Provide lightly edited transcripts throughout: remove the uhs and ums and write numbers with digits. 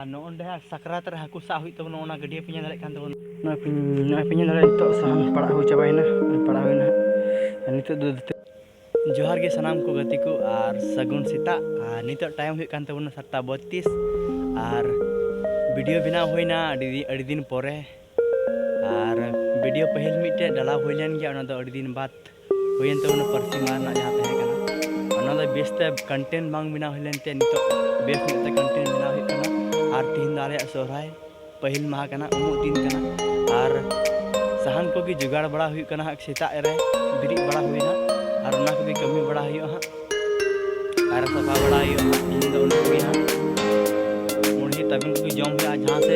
नोंडे सकरात रे हाकु सा हुई तबन ओना गडिया पिnya दाले kan तबन नोय पिnya दाले तो साहन पड़ा हो चाबाइना पड़ा होइना नितो दो जोहार के सनाम को गति को आर सगुन सीता नितो टाइम हुई kan तबन 7:32 आर वीडियो बिना होइना अड़ी दिन परे आर वीडियो पहल मिटे डाला होइलेन गया ओना दो अड़ी दिन बाद होयन तबन परसी मारना जहां तहे kana ओना दो बेस्ते कंटेंट बांग बिना होइलेन ते नितो बेस मिटे कंटेंट बिना होई kana आर तीन दाले सोहराय पहल माह कना उमुक दिन कना आर साहन को की जुगाड़ बड़ा हुई कना सेता रे बिरी बड़ा हुईना आर ओना को कमी बड़ा हुई हा आर सफा बड़ा हुई हा इन दो उन को हा मुड़ी तबिन को जम हुआ जहां से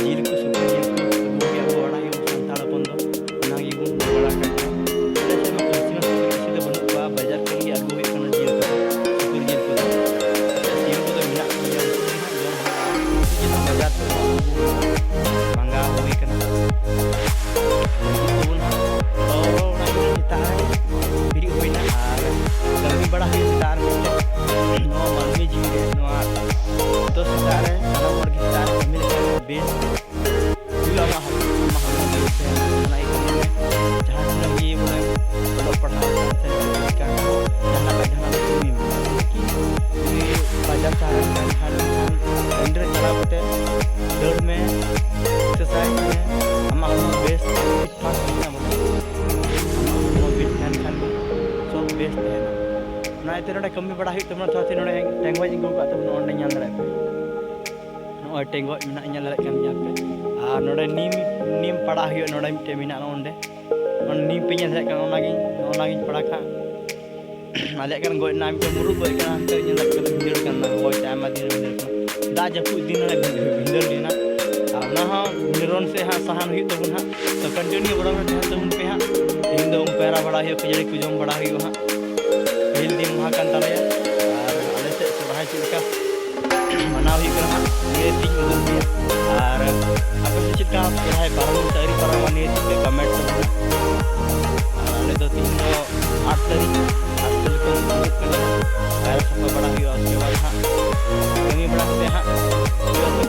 जील को सुपर जील को वो के बड़ा हुई संताड़ अपन दो ओना गी गुन बड़ा का अरे से मैं पश्चिम से दो बनु बा बाजार के लिए अगु हुई कना जील को सुपर जील को जील को तो बिना बाजार mangga hui kana tubun oro na kita biri hoina ar galmi bada hui sitar no malmi jire no to sitar ana mor kita mil bes dula ma se na ikon jahan lagi mulai kalau pernah saya kan jana tumi ini bajar cara kan under cara bote दौड़ में exercise में हमारा best fit fast करना बोले हमारा best Khan Khan सब best है ना इतने नोड़े कमी बड़ा हुई तुमने थोड़ा सी नोड़े टेंगवा जिंगो का तुमने ऑनलाइन जान रहे पे नोड़े टेंगवा मिना जान रहे कम जान पे नोड़े नीम पड़ा हुई नोड़े मिटे मिना नोंडे नीम पे जान रहे कम ओनागी पड़ा खा आले kan goi nam ke muru goi kan ke nyelak ke bindir kan na goi time दिन bindir kan da japu din na bindir dina ना हाँ निरोन से हाँ सहान हुई तबन हाँ तो कंटिन्यू बड़ा में ध्यान तबन पे हाँ इन दो पैरा बड़ा हुई खिजड़ी को जम बड़ा हुई हाँ पहल दिन वहाँ कान ताले और आले से सोराय चिलका मना हुई कर हाँ ये तीन उदम पे और apa से चिलका सोराय पारम तारी पारम ने चिलका कमेंट तबन आले दो तीन दो 8 तारीख को और सब बड़ा हुई उसके बाद हाँ कमी बड़ा होते हाँ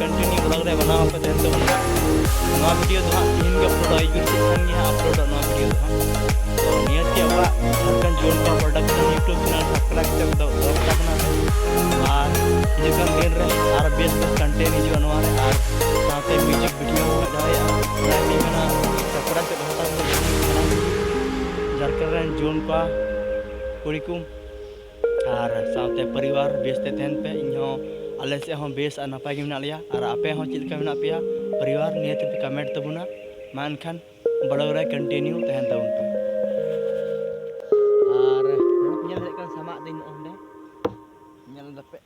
कंटिन्यू ब्लॉग रे बनाओ पे तो बना नवा वीडियो तो हां तीन के अपलोड आई बिर खान के अपलोड नवा वीडियो तो हां तो नियत के बा झारखंड जोन का प्रोडक्शन यूट्यूब चैनल सब्सक्राइब कर दो दोस्त अपना और ये कम दिन रे और बेस्ट कंटेंट जो नवा रे और साथे म्यूजिक वीडियो जाए राती में ना सब्सक्राइब कर होता झारखंड जोन का कुरिकुम और साथे परिवार बेस्ट तहन पे इहो आले से हम बेस नपाय के लिया और आपे हम चिलका में पे परिवार नियत पे कमेंट तबुना मान खान बड़ा बड़ा कंटिन्यू तहन तबुन पे और नोन पिया kan sama din onde nyal dape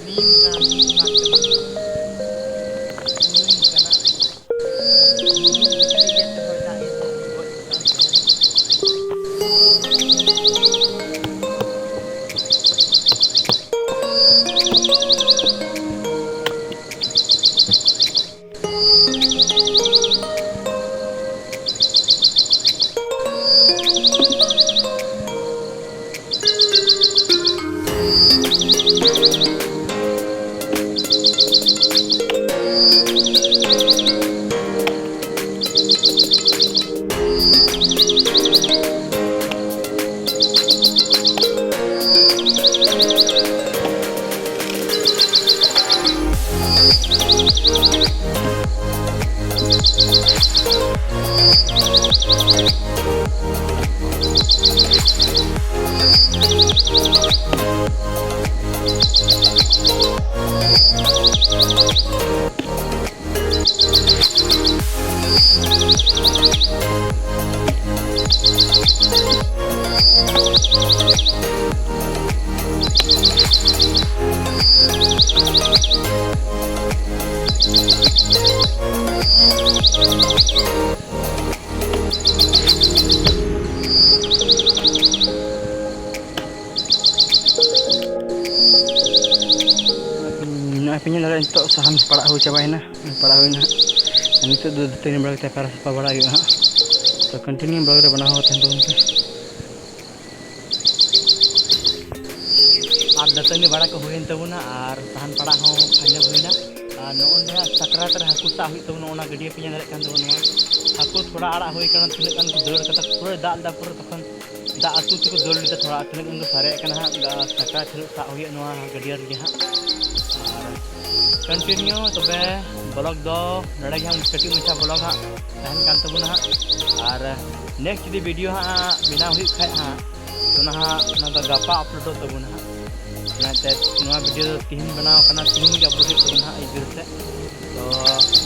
नीम का punya dari untuk saham pala hu cabai na pala hu na ini tu dua tiga balik tepar apa balik ha तो कंटिन्यू ब्लॉग रे बना हुआ था उनके और दतनी बड़ा को हुई तबना और तहन पड़ा हो फाइनल हुईना और नोंडे सकरात रे हाकु सा हुई तबना ओना गडिया पे नेरे कान तबना हाकु थोड़ा आड़ा हुई कान तिने कान को दौड़ कता पूरा दा पूरा तखन दा आतु को दौड़ लिदा थोड़ा तिने कान को सारे कान हा सकरात रे सा हुई नोआ गडिया रे हा और कंटिन्यू तबे ब्लॉग दो नडे हम कटी मचा ब्लॉग हा तहन कान तबना और नेक्स्ट दी वीडियो हा बिना हुई खाय हा तो ना गपा अपलोड तबना वीडियो तीन बनाव तीन के अपलोड तबना इधर तो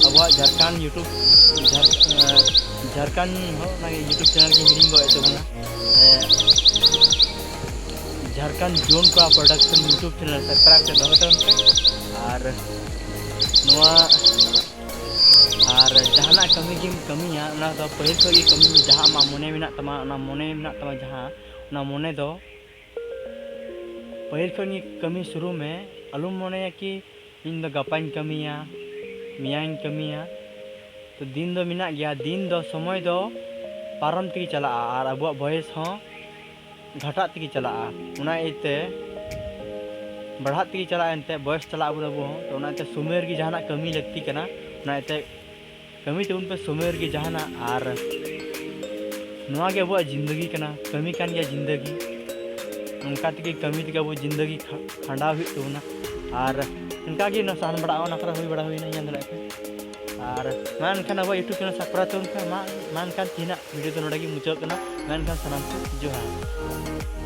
अब Jharkhand YouTube Jharkhand YouTube channel की हिरिंग गए तबना झारखंड जोन का प्रोडक्शन यूट्यूब चैनल सब्सक्राइब कर दो और जहाना कमी की कमिया तो पहले खो कमी जहाँ मोने में मोने जहाँ मोने दो पहले खन कमी शुरू में अलुम मोने कि इन दो गपाइन कमिया मियाइन कमिया तो दिन दो मिना गया दिन दो समय दो पारम तक चला और अब बयस हो घटा तक चला उना इते बढ़ा तक चला एनते बयस चला अब तो उनाते सुमेर की जहाना कमी लगती कना उनाते कमी तो उन पे सुमेर की जहाना और नुआ के अब जिंदगी कना कमी कान गया जिंदगी उनका तक कमी तक अब जिंदगी खंडा हुई तबना और उनका की सहन बड़ा नखरा हुई बड़ा हुई नहीं दे और मानखान अब यूट्यूब चैनल सब्सक्राइब तो मानखान तीना वीडियो तो नोड़े मुचाद करना मानखान सामान को जोहार।